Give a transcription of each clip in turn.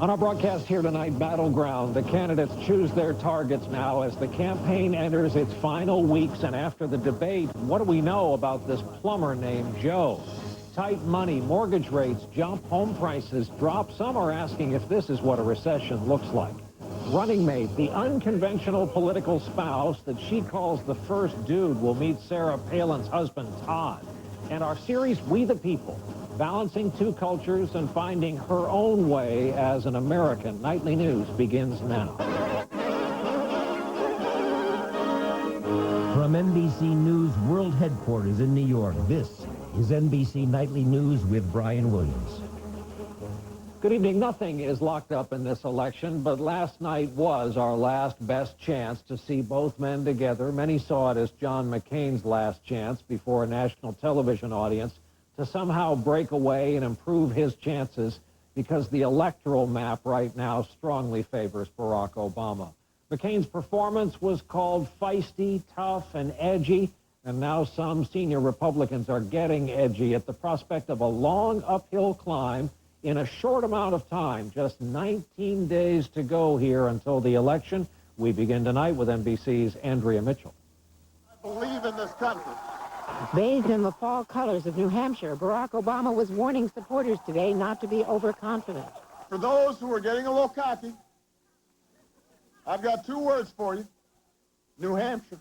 On our broadcast here tonight, Battleground, the candidates choose their targets now as the campaign enters its final weeks. And after the debate, what do we know about this plumber named Joe? Tight money, mortgage rates jump, home prices drop. Some are asking if this is what a recession looks like. Running mate, the unconventional political spouse that she calls the first dude, will meet Sarah Palin's husband, Todd. And our series, We the People, balancing two cultures and finding her own way as an American. Nightly News begins now. From NBC News World Headquarters in New York, this is NBC Nightly News with Brian Williams. Good evening. Nothing is locked up in this election, but last night was our last best chance to see both men together. Many saw it as John McCain's last chance before a national television audience to somehow break away and improve his chances, because the electoral map right now strongly favors Barack Obama. McCain's performance was called feisty, tough, and edgy, and now some senior Republicans are getting edgy at the prospect of a long uphill climb in a short amount of time. Just 19 days to go here until the election. We begin tonight with NBC's Andrea Mitchell. I believe in this country. Bathed in the fall colors of New Hampshire, Barack Obama was warning supporters today not to be overconfident. For those who are getting a little cocky, I've got two words for you: New Hampshire.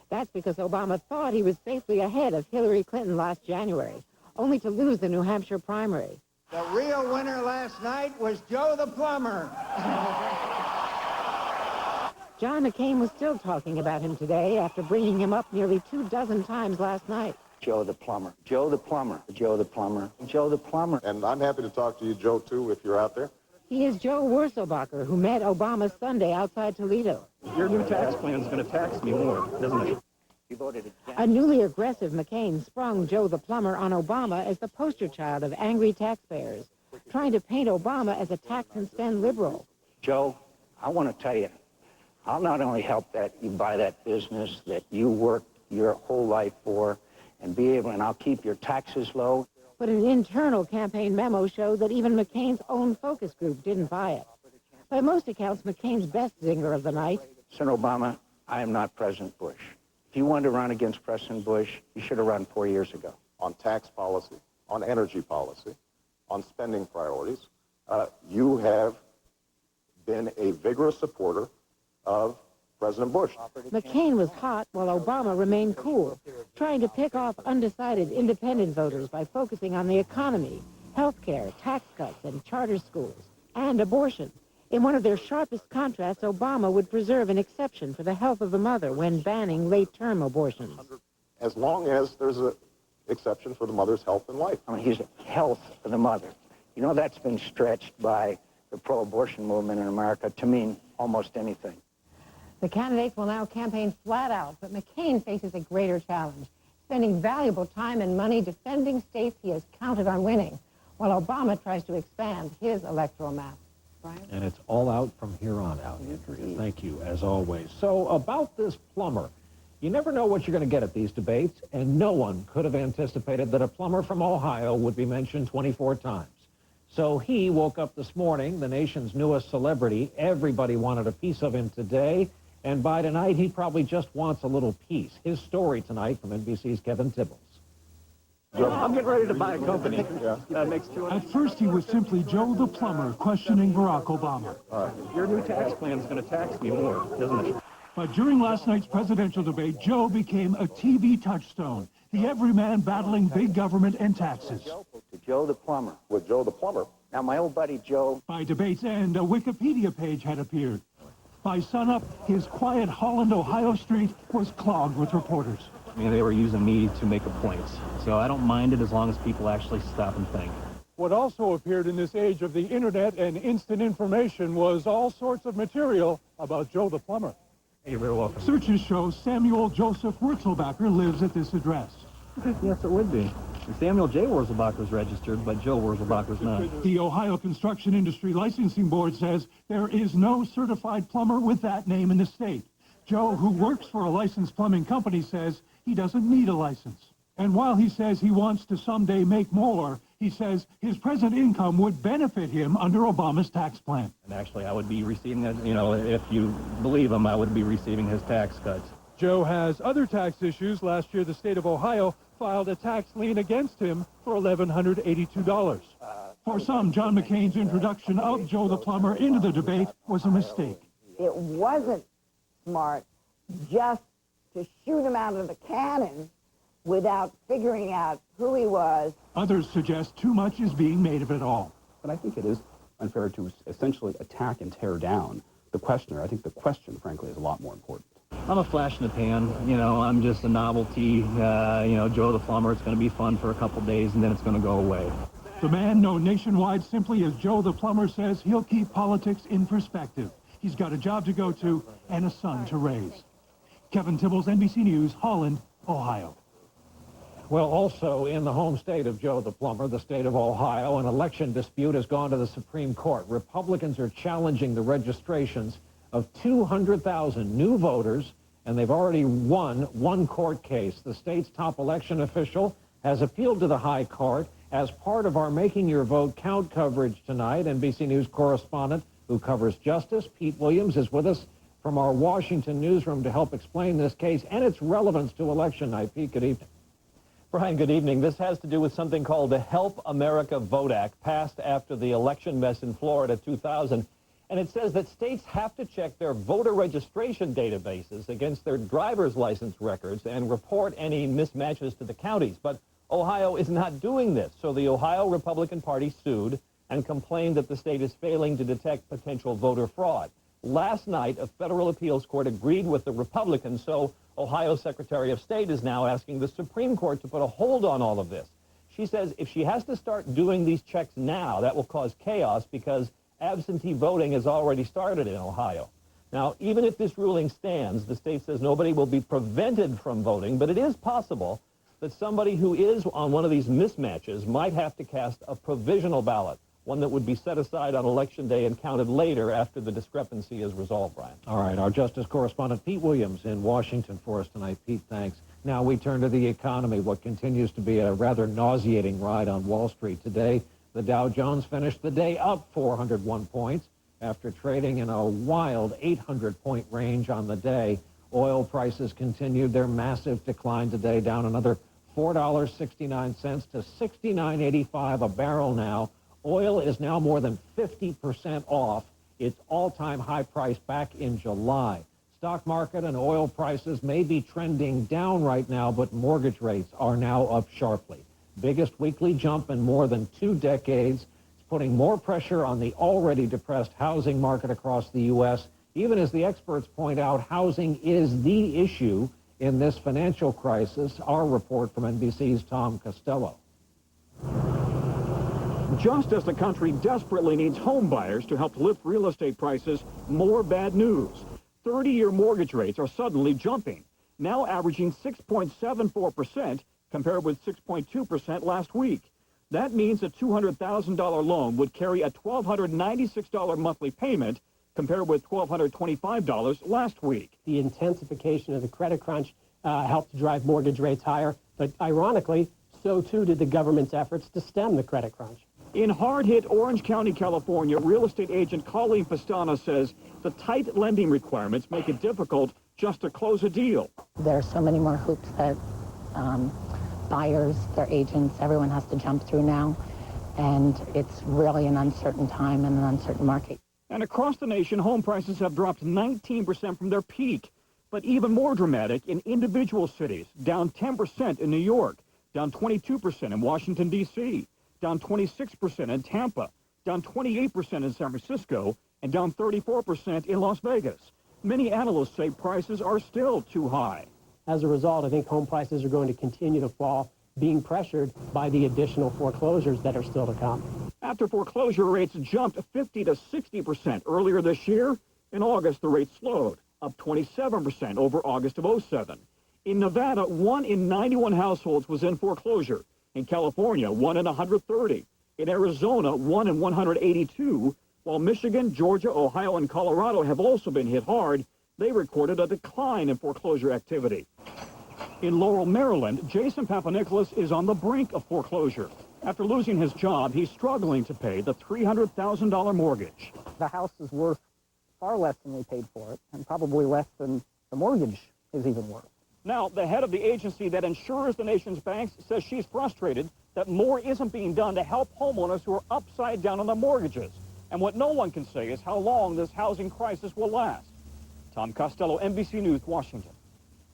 That's because Obama thought he was safely ahead of Hillary Clinton last January, only to lose the New Hampshire primary. The real winner last night was Joe the plumber. John McCain was still talking about him today after bringing him up nearly 24 times last night. Joe the plumber, Joe the plumber, Joe the plumber, Joe the plumber. And I'm happy to talk to you, Joe, too, if you're out there. He is Joe Wurzelbacher, who met Obama Sunday outside Toledo. Your new tax plan is going to tax me more, doesn't it? You voted against. A newly aggressive McCain sprung Joe the plumber on Obama as the poster child of angry taxpayers, trying to paint Obama as a tax and spend liberal. Joe, I want to tell you, I'll not only help that you buy that business that you worked your whole life for, and I'll keep your taxes low. But an internal campaign memo showed that even McCain's own focus group didn't buy it. By most accounts, McCain's best zinger of the night. Senator Obama, I am not President Bush. If you wanted to run against President Bush, you should have run 4 years ago. On tax policy, on energy policy, on spending priorities, you have been a vigorous supporter of President Bush. McCain was hot while Obama remained cool, trying to pick off undecided independent voters by focusing on the economy, health care, tax cuts, and charter schools, and abortion. In one of their sharpest contrasts, Obama would preserve an exception for the health of the mother when banning late-term abortions. As long as there's an exception for the mother's health and life. I mean, he's health of the mother. You know, that's been stretched by the pro-abortion movement in America to mean almost anything. The candidates will now campaign flat out, but McCain faces a greater challenge, spending valuable time and money defending states he has counted on winning, while Obama tries to expand his electoral map. Brian? And it's all out from here on out, Andrea. Thank you, as always. So about this plumber, you never know what you're going to get at these debates, and no one could have anticipated that a plumber from Ohio would be mentioned 24 times. So he woke up this morning, the nation's newest celebrity. Everybody wanted a piece of him today. And by tonight, he probably just wants a little piece. His story tonight from NBC's Kevin Tibbles. I'm getting ready to buy a company. That makes At first, he was simply Joe the plumber questioning Barack Obama. Your new tax plan is going to tax me more, doesn't it? But during last night's presidential debate, Joe became a TV touchstone, the everyman battling big government and taxes. To Joe the plumber. With Joe the plumber. Now, my old buddy Joe. By debate's end, a Wikipedia page had appeared. By sunup, his quiet Holland, Ohio street was clogged with reporters. I mean, they were using me to make a point, so I don't mind it as long as people actually stop and think. What also appeared in this age of the internet and instant information was all sorts of material about Joe the plumber. Hey, you're very welcome. Searches show Samuel Joseph Wurzelbacher lives at this address. Yes, it would be. Samuel J. Wurzelbacher is registered, but Joe Wurzelbacher is not. The Ohio Construction Industry Licensing Board says there is no certified plumber with that name in the state. Joe, who works for a licensed plumbing company, says he doesn't need a license. And while he says he wants to someday make more, He says his present income would benefit him under Obama's tax plan. And actually, I would be receiving, if you believe him, I would be receiving his tax cuts. Joe has other tax issues. Last year, the state of Ohio filed a tax lien against him for $1,182. For some, John McCain's introduction of Joe the Plumber into the debate was a mistake. It wasn't smart just to shoot him out of the cannon without figuring out who he was. Others suggest too much is being made of it all. But I think it is unfair to essentially attack and tear down the questioner. I think the question, frankly, is a lot more important. I'm a flash in the pan. I'm just a novelty. Joe the Plumber. It's going to be fun for a couple days, and then it's going to go away. The man known nationwide simply as Joe the Plumber says he'll keep politics in perspective. He's got a job to go to and a son to raise. Kevin Tibbles, NBC News, Holland, Ohio. Well, also in the home state of Joe the Plumber, the state of Ohio, an election dispute has gone to the Supreme Court. Republicans are challenging the registrations of 200,000 new voters, and they've already won one court case. The state's top election official has appealed to the high court. As part of our Making Your Vote Count coverage tonight, NBC News correspondent who covers justice, Pete Williams, is with us from our Washington newsroom to help explain this case and its relevance to election night. Pete, good evening. Brian, good evening. This has to do with something called the Help America Vote Act, passed after the election mess in Florida 2000. And it says that states have to check their voter registration databases against their driver's license records and report any mismatches to the counties. But Ohio is not doing this. So the Ohio Republican Party sued and complained that the state is failing to detect potential voter fraud. Last night, a federal appeals court agreed with the Republicans, so Ohio Secretary of State is now asking the Supreme Court to put a hold on all of this. She says if she has to start doing these checks now, that will cause chaos because absentee voting has already started in Ohio. Now, even if this ruling stands, the state says nobody will be prevented from voting, but it is possible that somebody who is on one of these mismatches might have to cast a provisional ballot, one that would be set aside on Election Day and counted later after the discrepancy is resolved, Brian. All right, our justice correspondent Pete Williams in Washington for us tonight. Pete, thanks. Now we turn to the economy, what continues to be a rather nauseating ride on Wall Street. Today, the Dow Jones finished the day up 401 points after trading in a wild 800-point range on the day. Oil prices continued their massive decline today, down another $4.69 to $69.85 a barrel now. Oil is now more than 50% off its all-time high price back in July. Stock market and oil prices may be trending down right now, but mortgage rates are now up sharply. Biggest weekly jump in more than 2 decades. It's putting more pressure on the already depressed housing market across the U.S. Even as the experts point out, housing is the issue in this financial crisis. Our report from NBC's Tom Costello. Just as the country desperately needs home buyers to help lift real estate prices, more bad news. 30-year mortgage rates are suddenly jumping, now averaging 6.74% compared with 6.2% last week. That means a $200,000 loan would carry a $1,296 monthly payment compared with $1,225 last week. The intensification of the credit crunch helped drive mortgage rates higher, but ironically, so too did the government's efforts to stem the credit crunch. In hard-hit Orange County, California, real estate agent Colleen Pastana says the tight lending requirements make it difficult just to close a deal. There are so many more hoops that buyers, their agents, everyone has to jump through now, and it's really an uncertain time and an uncertain market. And across the nation, home prices have dropped 19% from their peak. But even more dramatic in individual cities, down 10% in New York, down 22% in Washington, D.C., down 26% in Tampa, down 28% in San Francisco, and down 34% in Las Vegas. Many analysts say prices are still too high. As a result, I think home prices are going to continue to fall, being pressured by the additional foreclosures that are still to come. After foreclosure rates jumped 50 to 60% earlier this year, in August the rate slowed, up 27% over August of 07. In Nevada, 1 in 91 households was in foreclosure. In California, 1 in 130. In Arizona, 1 in 182. While Michigan, Georgia, Ohio, and Colorado have also been hit hard, they recorded a decline in foreclosure activity. In Laurel, Maryland, Jason Papanikolas is on the brink of foreclosure. After losing his job, he's struggling to pay the $300,000 mortgage. The house is worth far less than we paid for it, and probably less than the mortgage is even worth. Now, the head of the agency that insures the nation's banks says she's frustrated that more isn't being done to help homeowners who are upside down on their mortgages. And what no one can say is how long this housing crisis will last. Tom Costello, NBC News, Washington.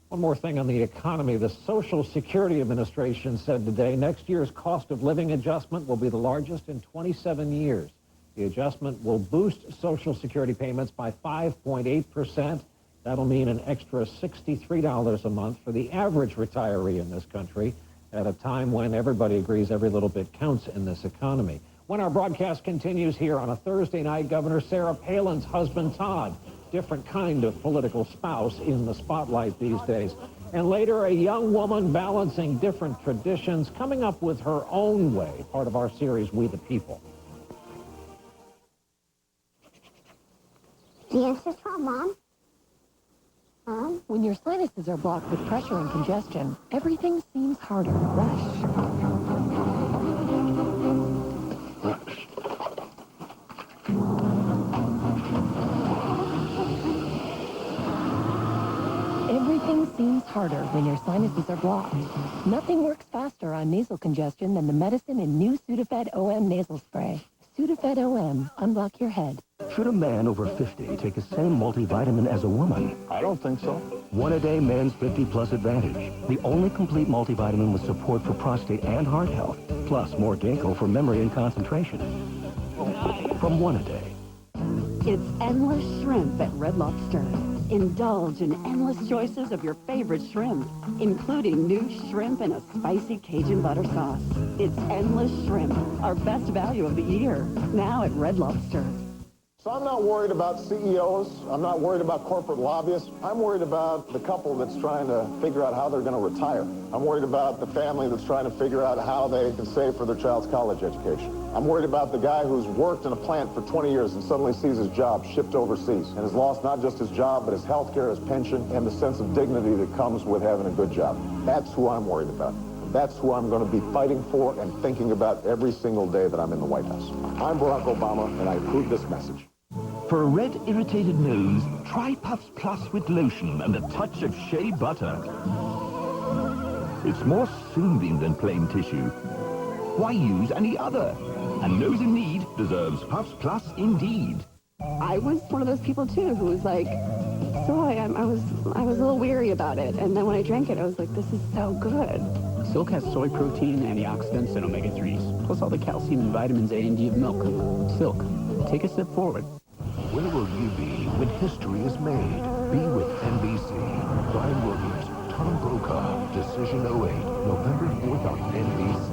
One more thing on the economy. The Social Security Administration said today next year's cost of living adjustment will be the largest in 27 years. The adjustment will boost Social Security payments by 5.8%. That'll mean an extra $63 a month for the average retiree in this country at a time when everybody agrees every little bit counts in this economy. When our broadcast continues here on a Thursday night, Governor Sarah Palin's husband, Todd, different kind of political spouse in the spotlight these days. And later, a young woman balancing different traditions, coming up with her own way, part of our series, We the People. The answer's from Mom. When your sinuses are blocked with pressure and congestion, everything seems harder. Rush. Everything seems harder when your sinuses are blocked. Nothing works faster on nasal congestion than the medicine in new Sudafed OM nasal spray. Sudafed OM, unblock your head. Should a man over 50 take the same multivitamin as a woman? I don't think so. One a day Men's 50 Plus Advantage. The only complete multivitamin with support for prostate and heart health. Plus more Ginkgo for memory and concentration. From One a Day. It's endless shrimp at Red Lobster. Indulge in endless choices of your favorite shrimp, including new shrimp in a spicy Cajun butter sauce. It's endless shrimp, our best value of the year, now at Red Lobster. So I'm not worried about CEOs. I'm not worried about corporate lobbyists. I'm worried about the couple that's trying to figure out how they're going to retire. I'm worried about the family that's trying to figure out how they can save for their child's college education. I'm worried about the guy who's worked in a plant for 20 years and suddenly sees his job shipped overseas and has lost not just his job, but his health care, his pension, and the sense of dignity that comes with having a good job. That's who I'm worried about. That's who I'm going to be fighting for and thinking about every single day that I'm in the White House. I'm Barack Obama, and I approve this message. For a red, irritated nose, try Puffs Plus with lotion and a touch of shea butter. It's more soothing than plain tissue. Why use any other? A nose in need deserves Puffs Plus indeed. I was one of those people too who was like, soy, I was a little weary about it. And then when I drank it, I was like, this is so good. Silk has soy protein, antioxidants, and omega-3s, plus all the calcium and vitamins A and D of milk. Silk. Take a step forward. Where will you be when history is made? Be with NBC. Brian Williams, Tom Brokaw, Decision 08, November 4th on NBC.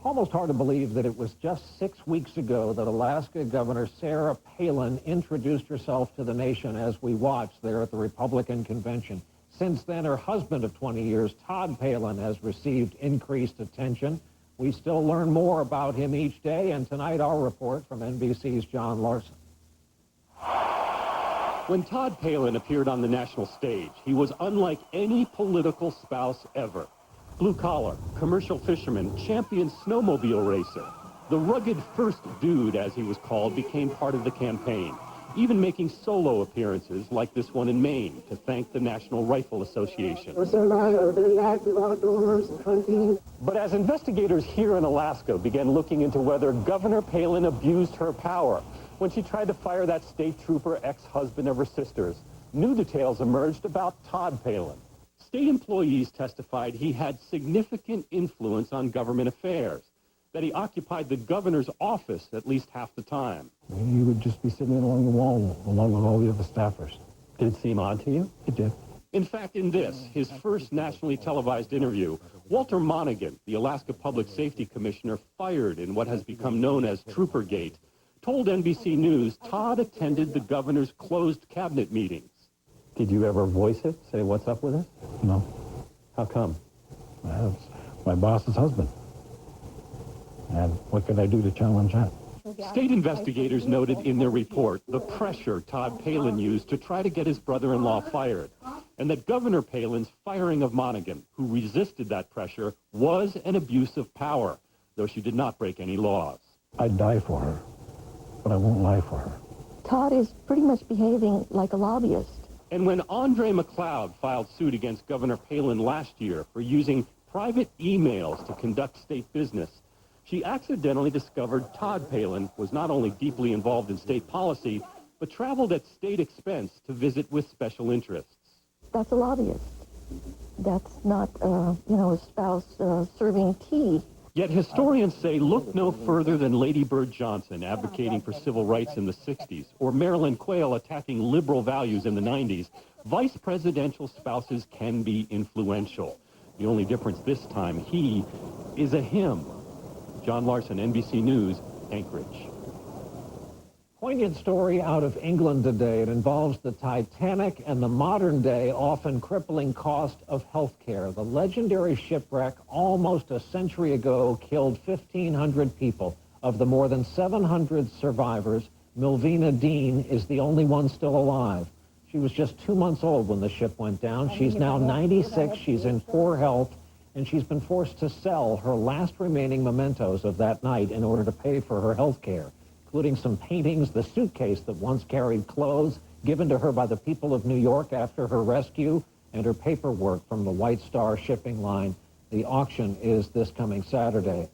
Almost hard to believe that it was just 6 weeks ago that Alaska Governor Sarah Palin introduced herself to the nation as we watched there at the Republican convention. Since then, her husband of 20 years, Todd Palin, has received increased attention. We still learn more about him each day, and tonight our report from NBC's John Larson. When Todd Palin appeared on the national stage, he was unlike any political spouse ever. Blue-collar, commercial fisherman, champion snowmobile racer. The rugged first dude, as he was called, became part of the campaign, even making solo appearances like this one in Maine to thank the National Rifle Association. But as investigators here in Alaska began looking into whether Governor Palin abused her power when she tried to fire that state trooper ex-husband of her sister's, new details emerged about Todd Palin. State employees testified he had significant influence on government affairs, that he occupied the governor's office at least half the time. He would just be sitting along the wall along with all the other staffers. Did it seem odd to you? It did. In fact, in this, his first nationally televised interview, Walter Monaghan, the Alaska Public Safety Commissioner fired in what has become known as Troopergate, told NBC News Todd attended the governor's closed cabinet meetings. Did you ever voice it, say what's up with it? No. How come? Well, it's my boss's husband. And what could I do to challenge that? State investigators noted in their report the pressure Todd Palin used to try to get his brother-in-law fired. and that Governor Palin's firing of Monaghan, who resisted that pressure, was an abuse of power, though she did not break any laws. I'd die for her, but I won't lie for her. Todd is pretty much behaving like a lobbyist. And when Andre McLeod filed suit against Governor Palin last year for using private emails to conduct state business, she accidentally discovered Todd Palin was not only deeply involved in state policy, but traveled at state expense to visit with special interests. That's a lobbyist. That's not, a spouse serving tea. Yet historians say look no further than Lady Bird Johnson advocating for civil rights in the 60s, or Marilyn Quayle attacking liberal values in the 90s. Vice presidential spouses can be influential. The only difference this time, he is a him. John Larson, NBC News, Anchorage. Poignant story out of England today. It involves the Titanic and the modern-day, often crippling cost of health care. The legendary shipwreck almost a century ago killed 1,500 people. Of the more than 700 survivors, Milvina Dean is the only one still alive. She was just 2 months old when the ship went down. She's now 96. She's in poor health, and she's been forced to sell her last remaining mementos of that night in order to pay for her health care, including some paintings, the suitcase that once carried clothes given to her by the people of New York after her rescue, and her paperwork from the White Star shipping line. The auction is this coming Saturday.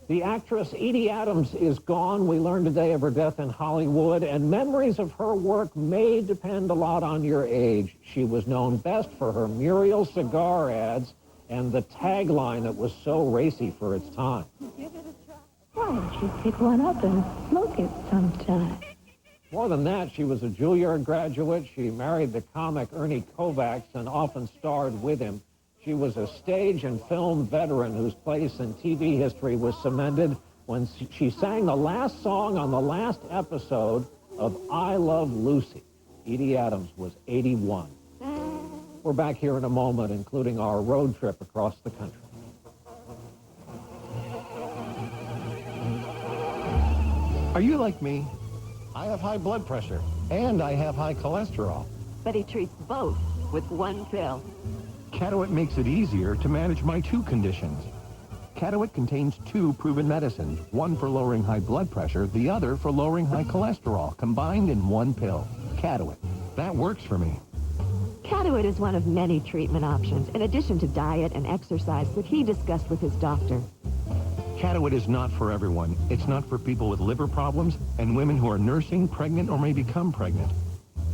The actress Edie Adams is gone. We learned today of her death in Hollywood, and memories of her work may depend a lot on your age. She was known best for her Muriel cigar ads and the tagline that was so racy for its time. Why don't you pick one up and smoke it sometime? More than that, she was a Juilliard graduate. She married the comic Ernie Kovacs and often starred with him. She was a stage and film veteran whose place in TV history was cemented when she sang the last song on the last episode of I Love Lucy. Edie Adams was 81. We're back here in a moment, including our road trip across the country. Are you like me? I have high blood pressure, and I have high cholesterol. But he treats both with one pill. Catawit makes it easier to manage my two conditions. Catawit contains two proven medicines, one for lowering high blood pressure, the other for lowering high cholesterol, combined in one pill. Catawit. That works for me. Catawit is one of many treatment options, in addition to diet and exercise that he discussed with his doctor. Catawit is not for everyone. It's not for people with liver problems and women who are nursing, pregnant, or may become pregnant.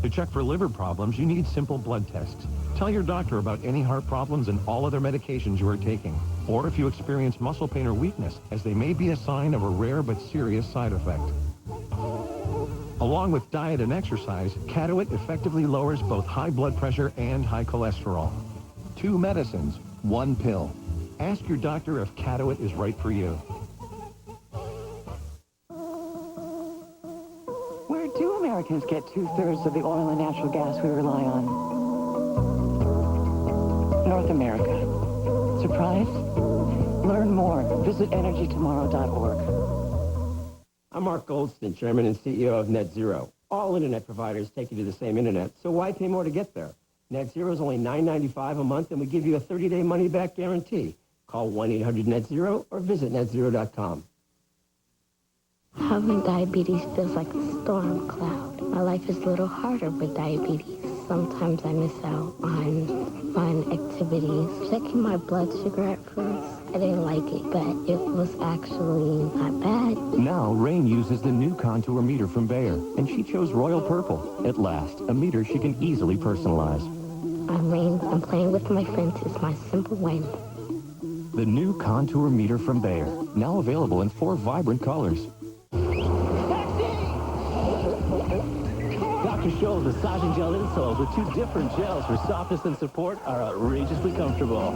To check for liver problems, you need simple blood tests. Tell your doctor about any heart problems and all other medications you are taking, or if you experience muscle pain or weakness, as they may be a sign of a rare but serious side effect. Along with diet and exercise, Catawit effectively lowers both high blood pressure and high cholesterol. Two medicines, one pill. Ask your doctor if Catawit is right for you. Where do Americans get 2/3 of the oil and natural gas we rely on? North America. Surprised? Learn more. Visit energytomorrow.org. I'm Mark Goldston, Chairman and CEO of Net Zero. All internet providers take you to the same internet, so why pay more to get there? Net Zero is only $9.95 a month, and we give you a 30-day money-back guarantee. Call 1-800-NET-ZERO or visit netzero.com. Having diabetes feels like a storm cloud. My life is a little harder with diabetes. Sometimes I miss out on fun activities. Checking my blood sugar at first, I didn't like it, but it was actually not bad. Now, Rain uses the new contour meter from Bayer, and she chose Royal Purple. At last, a meter she can easily personalize. I'm Rain. I'm playing with my friends. It's my simple win. The new contour meter from Bayer, now available in 4 vibrant colors. Dr. Scholl's massaging gel insoles with 2 different gels for softness and support are outrageously comfortable.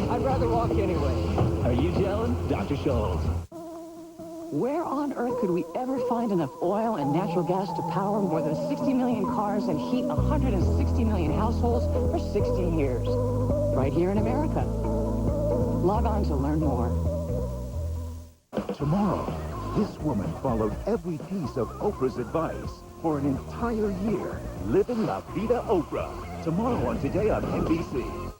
I'd rather walk anyway. Are you gelling? Dr. Scholl's. Where on earth could we ever find enough oil and natural gas to power more than 60 million cars and heat 160 million households for 60 years? Right here in America. Log on to learn more. Tomorrow, this woman followed every piece of Oprah's advice for an entire year. Living La Vida Oprah. Tomorrow on Today on NBC.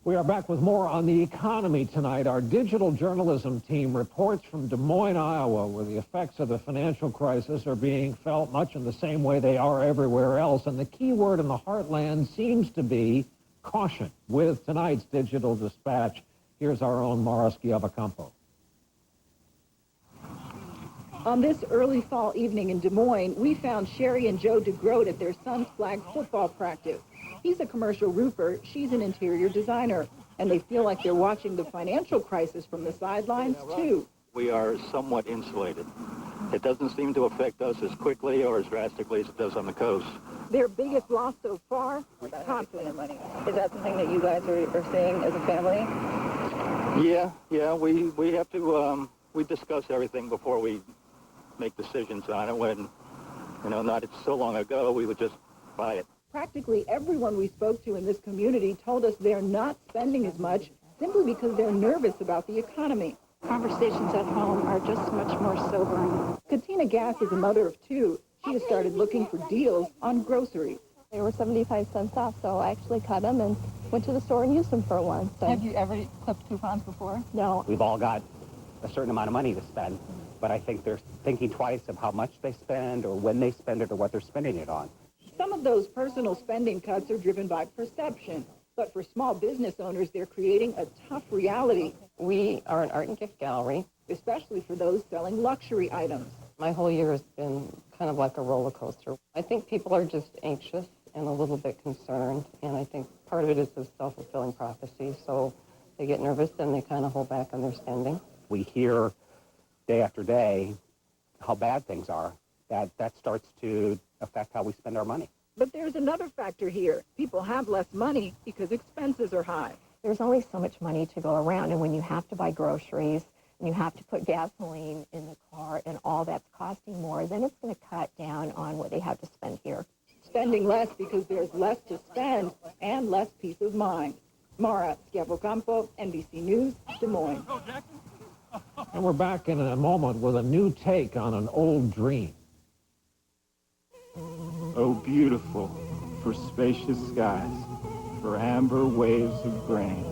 We are back with more on the economy tonight. Our digital journalism team reports from Des Moines, Iowa, where the effects of the financial crisis are being felt much in the same way they are everywhere else. And the key word in the heartland seems to be caution. With tonight's digital dispatch, here's our own Mara Schiavocampo. On this early fall evening in Des Moines, we found Sherry and Joe DeGroat at their son's flag football practice. He's a commercial roofer, she's an interior designer, and they feel like they're watching the financial crisis from the sidelines, too. We are somewhat insulated. It doesn't seem to affect us as quickly or as drastically as it does on the coast. Their biggest loss so far? Confidence. Is that something that you guys are seeing as a family? Yeah, we have to, we discuss everything before we make decisions on it. When, not so long ago, we would just buy it. Practically everyone we spoke to in this community told us they're not spending as much simply because they're nervous about the economy. Conversations at home are just much more sobering. Katina Gass is a mother of two. She has started looking for deals on groceries. They were 75 cents off, so I actually cut them and went to the store and used them for once. So. Have you ever clipped coupons before? No. We've all got a certain amount of money to spend, but I think they're thinking twice of how much they spend or when they spend it or what they're spending it on. Some of those personal spending cuts are driven by perception, but for small business owners, they're creating a tough reality. We are an art and gift gallery, especially for those selling luxury items. My whole year has been kind of like a roller coaster. I think people are just anxious and a little bit concerned, and I think part of it is the self-fulfilling prophecy, so they get nervous and they kind of hold back on their spending. We hear day after day how bad things are. That starts to affect how we spend our money. But there's another factor here. People have less money because expenses are high. There's only so much money to go around, and when you have to buy groceries and you have to put gasoline in the car and all that's costing more, then it's going to cut down on what they have to spend here. Spending less because there's less to spend and less peace of mind. Mara Schiavocampo, NBC News, Des Moines. And we're back in a moment with a new take on an old dream. Oh, beautiful, for spacious skies, for amber waves of grain.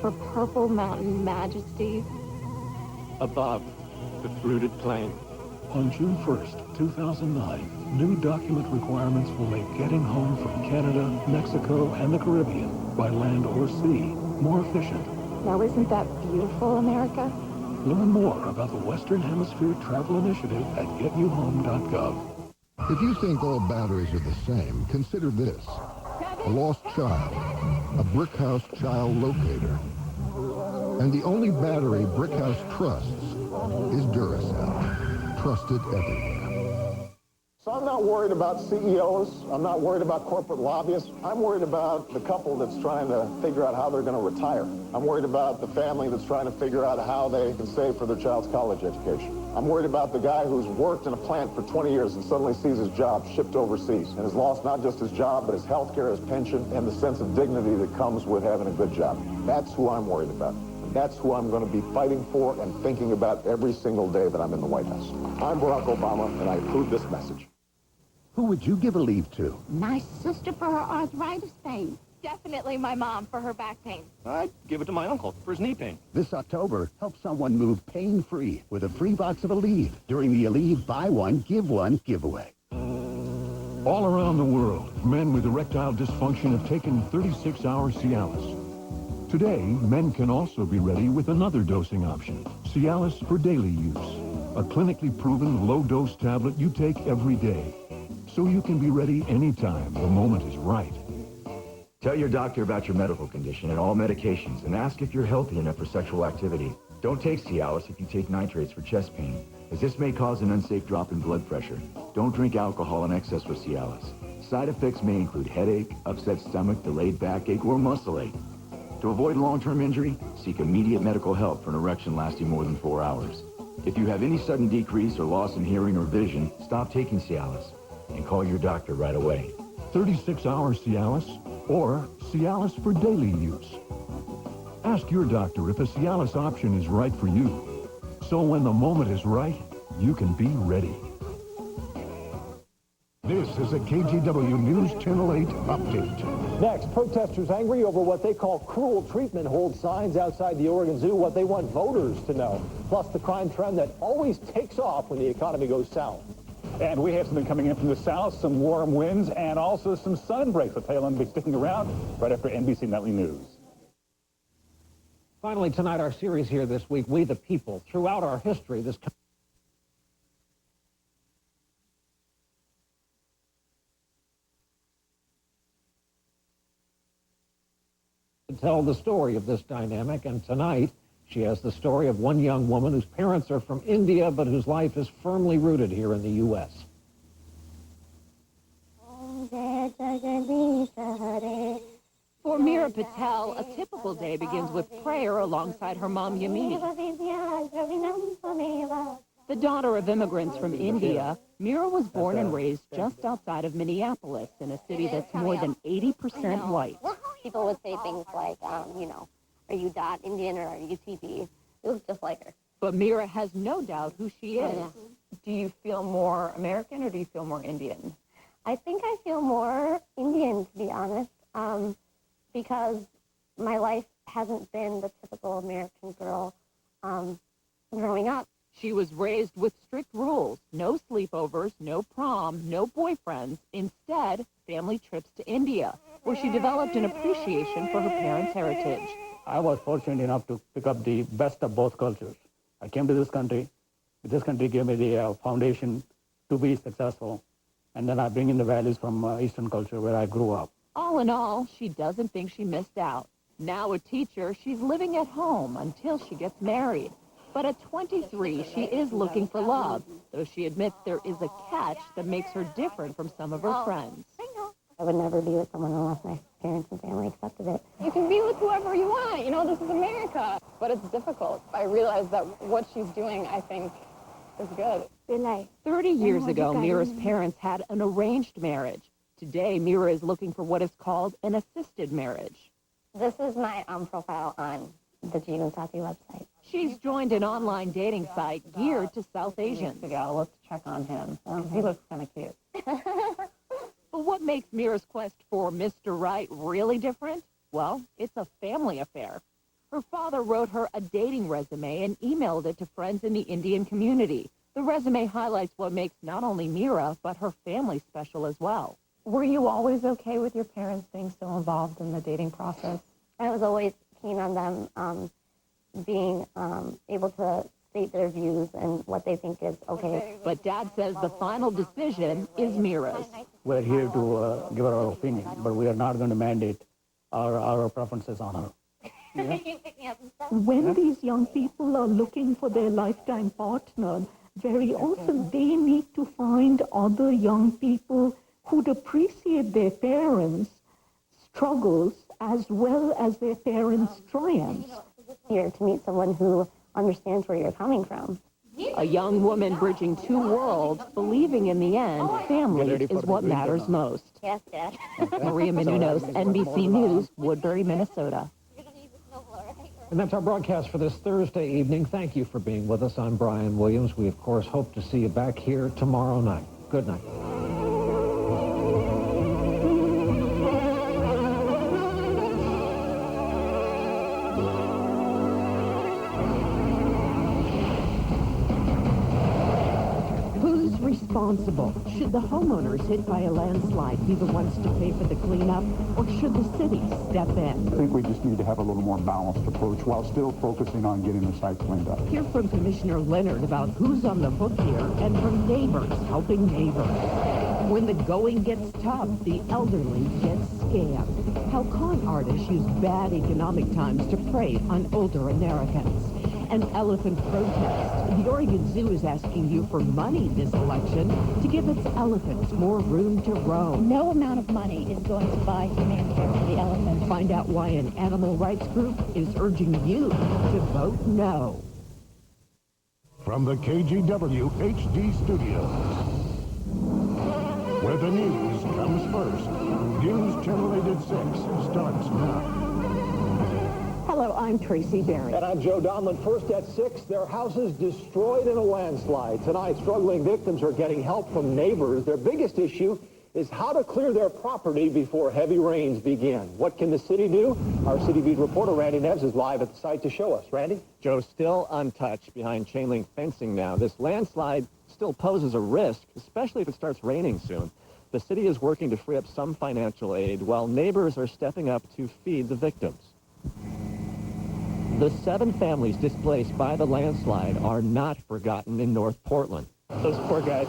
For purple mountain majesty. Above the fruited plain. On June 1st, 2009, new document requirements will make getting home from Canada, Mexico, and the Caribbean, by land or sea, more efficient. Now isn't that beautiful, America? Learn more about the Western Hemisphere Travel Initiative at getyouhome.gov. If you think all batteries are the same, consider this. A lost child, a Brickhouse child locator. And the only battery Brickhouse trusts is Duracell. Trusted everywhere. So I'm not worried about CEOs. I'm not worried about corporate lobbyists. I'm worried about the couple that's trying to figure out how they're going to retire. I'm worried about the family that's trying to figure out how they can save for their child's college education. I'm worried about the guy who's worked in a plant for 20 years and suddenly sees his job shipped overseas and has lost not just his job, but his health care, his pension, and the sense of dignity that comes with having a good job. That's who I'm worried about. And that's who I'm going to be fighting for and thinking about every single day that I'm in the White House. I'm Barack Obama, and I approve this message. Who would you give a leave to? My sister for her arthritis pain. Definitely my mom for her back pain. I'd give it to my uncle for his knee pain. This October, help someone move pain-free with a free box of Aleve during the Aleve Buy One, Give One giveaway. All around the world, men with erectile dysfunction have taken 36-hour Cialis. Today, men can also be ready with another dosing option, Cialis for daily use, a clinically proven low-dose tablet you take every day, so you can be ready anytime the moment is right. Tell your doctor about your medical condition and all medications and ask if you're healthy enough for sexual activity. Don't take Cialis if you take nitrates for chest pain, as this may cause an unsafe drop in blood pressure. Don't drink alcohol in excess with Cialis. Side effects may include headache, upset stomach, delayed backache, or muscle ache. To avoid long-term injury, seek immediate medical help for an erection lasting more than 4 hours. If you have any sudden decrease or loss in hearing or vision, stop taking Cialis and call your doctor right away. 36-hour Cialis or Cialis for daily use. Ask your doctor if a Cialis option is right for you. So when the moment is right, you can be ready. This is a KGW News Channel 8 update. Next, protesters angry over what they call cruel treatment hold signs outside the Oregon Zoo, what they want voters to know. Plus the crime trend that always takes off when the economy goes south. And we have something coming in from the south, some warm winds, and also some sun breaks. The tail end will be sticking around right after NBC Nightly News. Finally, tonight, our series here this week, We the People. Throughout our history, this to tell the story of this dynamic, and tonight she has the story of one young woman whose parents are from India but whose life is firmly rooted here in the U.S. For Meera Patel, a typical day begins with prayer alongside her mom Yamini. The daughter of immigrants from India, Meera was born and raised just outside of Minneapolis, in a city that's more than 80% white. People would say things like, you know, are you dot Indian or are you TP? It looks just like her. But Meera has no doubt who she is. Do you feel more American or do you feel more Indian? I think I feel more Indian, to be honest, because my life hasn't been the typical American girl growing up. She was raised with strict rules: no sleepovers, no prom, no boyfriends. Instead, family trips to India, where she developed an appreciation for her parents' heritage. I was fortunate enough to pick up the best of both cultures. I came to this country. This country gave me the foundation to be successful. And then I bring in the values from Eastern culture where I grew up. All in all, she doesn't think she missed out. Now a teacher, she's living at home until she gets married. But at 23, she is looking for love, though she admits there is a catch that makes her different from some of her friends. I would never be with someone unless my parents and family accepted it. You can be with whoever you want. You know, this is America. But it's difficult. I realize that what she's doing, I think, is good. 30 years ago, Meera's parents had an arranged marriage. Today, Meera is looking for what is called an assisted marriage. This is my profile on the Jeevan Sati website. She's joined an online dating site geared to South Asians. Let's check on him. He looks kind of cute. But what makes Meera's quest for Mr. Right really different? Well, it's a family affair. Her father wrote her a dating resume and emailed it to friends in the Indian community. The resume highlights what makes not only Meera, but her family special as well. Were you always okay with your parents being so involved in the dating process? I was always keen on them being able to state their views and what they think is okay. But Dad says the final decision is Meera's. We're here to give our opinion, but we are not going to mandate our preferences on her. Yeah. When these young people are looking for their lifetime partner, very often they need to find other young people who'd appreciate their parents' struggles as well as their parents' triumphs. Here to meet someone who understands where you're coming from. A young woman bridging two worlds, believing in the end, family is what matters most. Yes, Dad. Maria Menounos, NBC News, Woodbury, Minnesota. And that's our broadcast for this Thursday evening. Thank you for being with us. I'm Brian Williams. We, of course, hope to see you back here tomorrow night. Good night. Responsible? Should the homeowners hit by a landslide be the ones to pay for the cleanup, or should the city step in? I think we just need to have a little more balanced approach while still focusing on getting the site cleaned up. Hear from Commissioner Leonard about who's on the hook here and from neighbors helping neighbors. When the going gets tough, the elderly get scammed. How con artists use bad economic times to prey on older Americans. An elephant protest. The Oregon Zoo is asking you for money this election to give its elephants more room to roam. No amount of money is going to buy humane care for the elephants. Find out why an animal rights group is urging you to vote no. From the KGW HD studios, where the news comes first, News Channel 8 at 6 starts now. Hello, I'm Tracy Berry. And I'm Joe Donlin. First at 6, their houses destroyed in a landslide. Tonight, struggling victims are getting help from neighbors. Their biggest issue is how to clear their property before heavy rains begin. What can the city do? Our City Beat reporter, Randy Neves, is live at the site to show us. Randy? Joe, still untouched behind chain link fencing now. This landslide still poses a risk, especially if it starts raining soon. The city is working to free up some financial aid while neighbors are stepping up to feed the victims. The 7 families displaced by the landslide are not forgotten in North Portland. Those poor guys.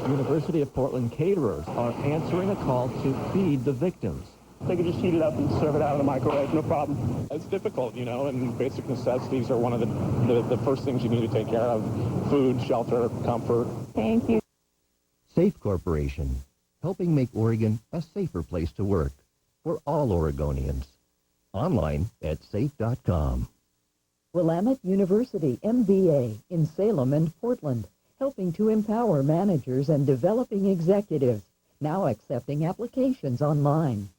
University of Portland caterers are answering a call to feed the victims. They could just heat it up and serve it out of the microwave, no problem. It's difficult, you know, and basic necessities are one of the first things you need to take care of. Food, shelter, comfort. Thank you. Safe Corporation, helping make Oregon a safer place to work for all Oregonians. Online at safe.com. Willamette University, MBA, in Salem and Portland, helping to empower managers and developing executives, now accepting applications online.